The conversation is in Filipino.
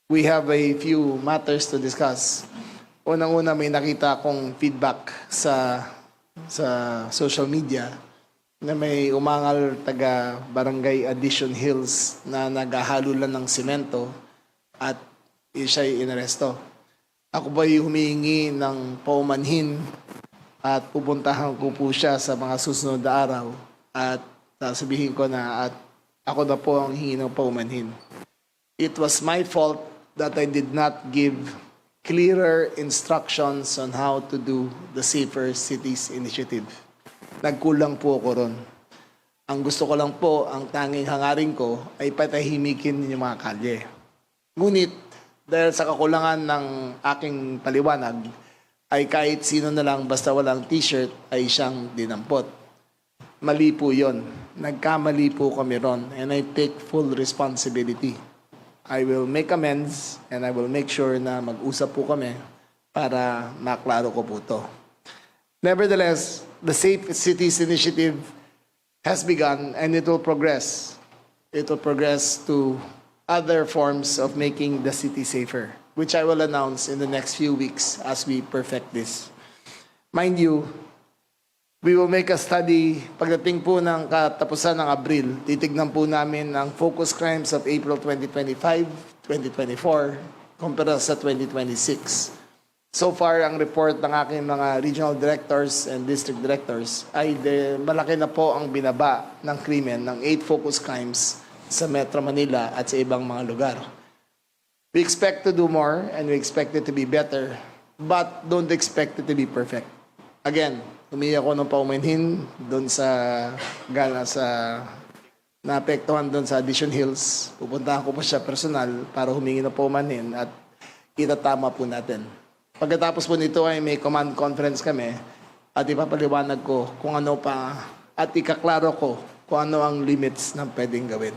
we have a few matters to discuss. Unang-una, may nakita akong feedback sa social media na may umangal taga Barangay Addition Hills na naghahalo lang ng simento at siya'y inaresto. Ako ba'y humihingi ng paumanhin at pupuntahan ko po siya sa mga susunod na araw at sasabihin ko na at ako na po ang hingi ng paumanhin. It was my fault that I did not give clearer instructions on how to do the Safer Cities Initiative. Nagkulang po ako ron. Ang gusto ko lang po, ang tanging hangarin ko ay patahimikin yung mga kalye. Ngunit, dahil sa kakulangan ng aking paliwanag, ay kahit sino na lang basta walang t-shirt ay siyang dinampot. Mali po yun. Nagkamali po kami ron and I take full responsibility. I will make amends and I will make sure na mag-usap po kami para maklaro ko po to. Nevertheless, the Safe Cities Initiative has begun and it will progress. It will progress to other forms of making the city safer, which I will announce in the next few weeks as we perfect this. Mind you, we will make a study pagdating po ng katapusan ng Abril. Titignan po namin ang focus crimes of April 2025, 2024, kumpara sa 2026. So far, ang report ng aking mga regional directors and district directors ay malaki na po ang binaba ng krimen ng 8 focus crimes sa Metro Manila at sa ibang mga lugar. We expect to do more and we expect it to be better, but don't expect it to be perfect. Again, humingi ako ng paumanhin doon sa naapektuhan doon sa Addition Hills. Pupuntahan ko po siya personal para humingi ng paumanhin at itatama po natin. Pagkatapos po nito ay may command conference kami at ipapaliwanag ko kung ano pa at ikaklaro ko kung ano ang limits ng pwedeng gawin.